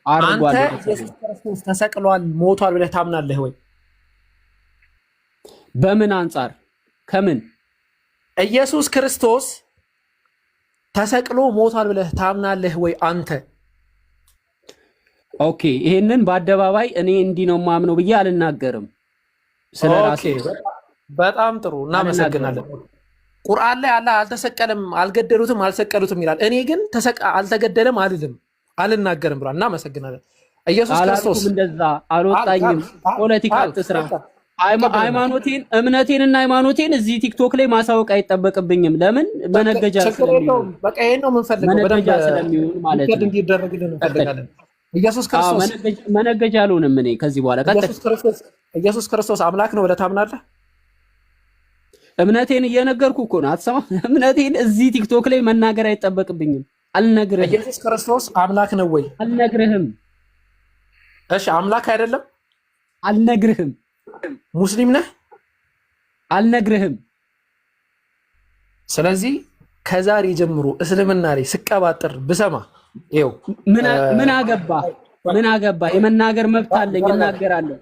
አንተ አድርጓል። ኢየሱስ ክርስቶስ ተሰቅሏል ሞቷል ብለህ ታምናለህ ወይ? በምን አንጻር ከምን ኢየሱስ ክርስቶስ ተሰቅሎ ሞቷል ብለህ ታምናለህ ወይ አንተ? ኦኬ፣ ይሄንን በአደባባይ እኔ እንዲህ ነው ማምነው ብዬ አልናገርም። ስለራሴ በጣም ጥሩ እናመሰግናለን። ቁርአን ላይ አላህ አልተሰቀለም፣ አልገደሉትም፣ አልሰቀሉትም ይላል። እኔ ግን አልተገደለም አልልም አልናገርም ብሏል። እናመሰግናለን። ኢየሱስ ክርስቶስ እንደዛ አልወጣኝም። ፖለቲካ አትስራ። ሃይማኖቴን እምነቴንና ሃይማኖቴን እዚህ ቲክቶክ ላይ ማሳወቅ አይጠበቅብኝም። ለምን መነገጃ ስለሚሆን በቃ ይሄን ነው የምንፈልገው። መነገጃ ስለሚሆን ማለት ነው እንዲደረግልን እንፈልጋለን። ኢየሱስ ክርስቶስ መነገጃ አልሆንም። እኔ ከዚህ በኋላ ኢየሱስ ክርስቶስ አምላክ ነው ብለህ ታምናለህ? እምነቴን እየነገርኩ እኮ ነው። አትሰማም? እምነቴን እዚህ ቲክቶክ ላይ መናገር አይጠበቅብኝም። አልነግርህም። ኢየሱስ ክርስቶስ አምላክ ነው ወይ? አልነግርህም። እሺ አምላክ አይደለም? አልነግርህም። ሙስሊም ነህ? አልነግርህም። ስለዚህ ከዛሬ ጀምሮ እስልምና ላይ ስቀባጥር ብሰማ ይኸው ምን አገባ? የመናገር መብት አለኝ። እናገራለሁ።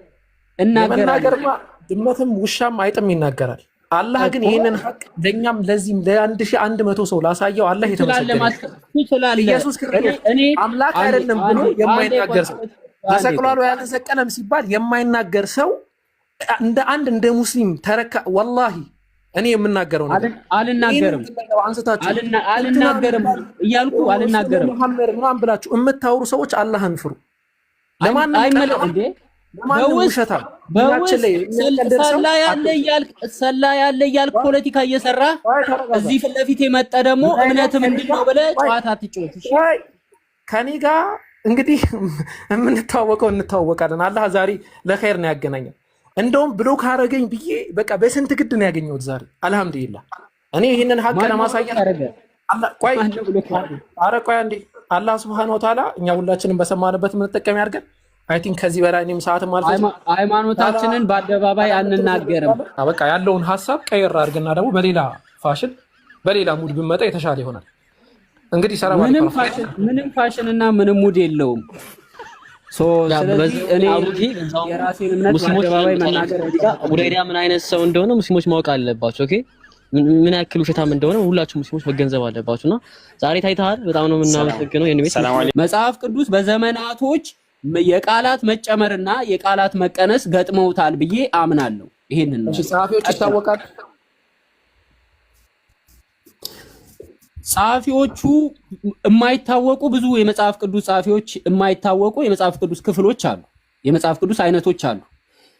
የመናገርማ ድመትም ውሻም አይጥም ይናገራል። አላህ ግን ይህንን ሀቅ ለእኛም ለዚህም ለ1100 ሰው ላሳየው አላህ የተመሰገነ። ኢየሱስ ክርስቶስ አምላክ አይደለም ብሎ የማይናገር ሰው ተሰቅሏል ወይ አልተሰቀለም ሲባል የማይናገር ሰው እንደ ሙስሊም ተረካ። ወላሂ እኔ የምናገረው ነገር አልናገርም እያልኩ አልናገርም። መሐመድ ምናምን ብላችሁ የምታወሩ ሰዎች አላህን ፍሩ። ሰላ ያለ እያልክ ፖለቲካ እየሰራ እዚህ ፊት ለፊት የመጣ ደግሞ እምነት ምንድን ነው ብለህ ጨዋታ አትጫወት። ከኔ ጋር እንግዲህ የምንተዋወቀው እንተዋወቃለን። አላህ ዛሬ ለኸይር ነው ያገናኛል። እንደውም ብሎክ አረገኝ ብዬ በቃ በስንት ግድ ነው ያገኘሁት ዛሬ። አልሐምዱሊላህ እኔ ይህንን ሀቅ ለማሳየት ቆይ አንዴ አላህ ሱብሓነሁ ወተዓላ እኛ ሁላችንም በሰማንበት የምንጠቀም ያድርገን። አይ ቲንክ ከዚህ በላይ እኔም ሰዓትም አልፈጅም። ሃይማኖታችንን በአደባባይ አንናገርም። በቃ ያለውን ሀሳብ ቀየር አድርግና ደግሞ በሌላ ፋሽን በሌላ ሙድ ብመጣ የተሻለ ይሆናል። እንግዲህ ሰላም አለይኩም። ምንም ፋሽን እና ምንም ሙድ የለውም። ስለዚህ እኔ የራሴን እምነት በአደባባይ መናገር ቡዳይዳ ምን አይነት ሰው እንደሆነ ሙስሊሞች ማወቅ አለባቸው። ኦኬ ምን ያክል ውሸታም እንደሆነ ሁላችሁ ሙስሊሞች መገንዘብ አለባችሁና ዛሬ ታይተሃል። በጣም ነው የምናመሰግነው። መጽሐፍ ቅዱስ በዘመናቶች የቃላት መጨመርና የቃላት መቀነስ ገጥመውታል ብዬ አምናለሁ። ይሄንን ነው ጸሐፊዎች ይታወቃል። ጸሐፊዎቹ የማይታወቁ ብዙ የመጽሐፍ ቅዱስ ጸሐፊዎች የማይታወቁ የመጽሐፍ ቅዱስ ክፍሎች አሉ። የመጽሐፍ ቅዱስ አይነቶች አሉ።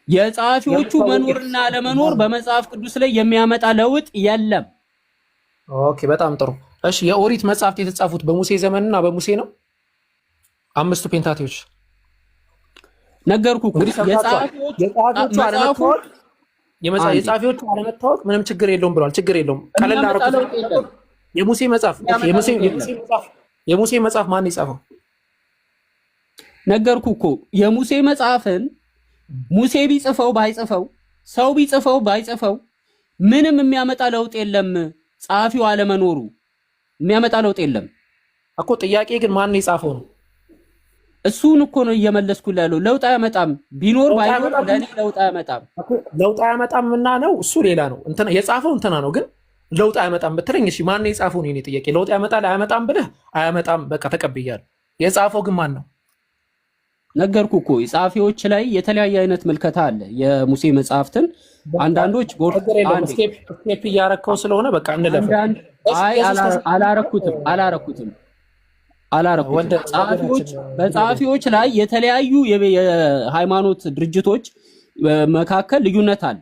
የጸሐፊዎቹ መኖርና ለመኖር በመጽሐፍ ቅዱስ ላይ የሚያመጣ ለውጥ የለም። ኦኬ በጣም ጥሩ። እሺ የኦሪት መጽሐፍት የተጻፉት በሙሴ ዘመንና በሙሴ ነው? አምስቱ ፔንታቴዎች ነገርኩ። የጸሐፊዎቹ አለመታወቅ ምንም ችግር የለውም ብለዋል። ችግር የለውም ቀለል አደረኩት። የሙሴ መጽሐፍ ማን የጻፈው? ነገርኩ እኮ የሙሴ መጽሐፍን ሙሴ ቢጽፈው ባይጽፈው ሰው ቢጽፈው ባይጽፈው ምንም የሚያመጣ ለውጥ የለም። ጸሐፊው አለመኖሩ የሚያመጣ ለውጥ የለም እኮ። ጥያቄ ግን ማን የጻፈው ነው? እሱን እኮ ነው እየመለስኩልህ ያለው። ለውጥ አያመጣም። ቢኖር ባይኖር ለኔ ለውጥ አያመጣም። ለውጥ አያመጣም እና ነው እሱ ሌላ ነው። እንትና የጻፈው እንትና ነው ግን ለውጥ አያመጣም ብትለኝ እሺ ማን የጻፈው ነው የኔ ጥያቄ። ለውጥ ያመጣል አያመጣም ብለህ አያመጣም በቃ ተቀብያለሁ። የጻፈው ግን ማን ነው? ነገርኩ እኮ ጸሐፊዎች ላይ የተለያየ አይነት ምልከታ አለ። የሙሴ መጽሐፍትን አንዳንዶች ስቴፕ እያረከው ስለሆነ በቃ እንለፍ። አይ አላረኩትም። በጸሐፊዎች ላይ የተለያዩ የሃይማኖት ድርጅቶች መካከል ልዩነት አለ።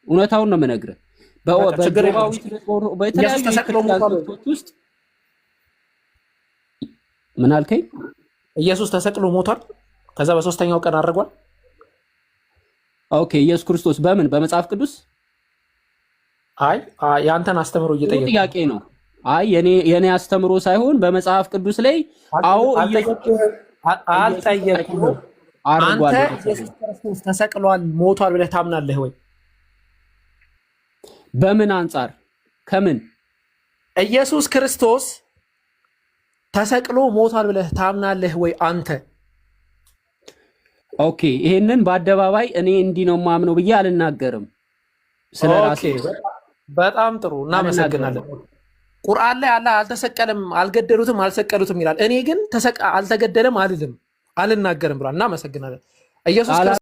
እውነታውን ነው የምነግርህ። በተለያዩ ክርስቲያኖች ውስጥ ምን አልከኝ? ኢየሱስ ተሰቅሎ ሞቷል፣ ከዛ በሶስተኛው ቀን አድርጓል። ኦኬ ኢየሱስ ክርስቶስ በምን በመጽሐፍ ቅዱስ? አይ ያንተን አስተምሮ እየጠየቁ ጥያቄ ነው። አይ የኔ አስተምሮ ሳይሆን በመጽሐፍ ቅዱስ ላይ አልጠየኩም። አንተ ኢየሱስ ክርስቶስ ተሰቅሏል ሞቷል ብለህ ታምናለህ ወይ? በምን አንጻር ከምን? ኢየሱስ ክርስቶስ ተሰቅሎ ሞቷል ብለህ ታምናለህ ወይ አንተ? ኦኬ ይሄንን በአደባባይ እኔ እንዲህ ነው ማምነው ብዬ አልናገርም። ስለራሴ በጣም ጥሩ እናመሰግናለን። ቁርአን ላይ አላህ አልተሰቀለም፣ አልገደሉትም፣ አልሰቀሉትም ይላል። እኔ ግን አልተገደለም አልልም፣ አልናገርም ብሏል። እናመሰግናለን። ኢየሱስ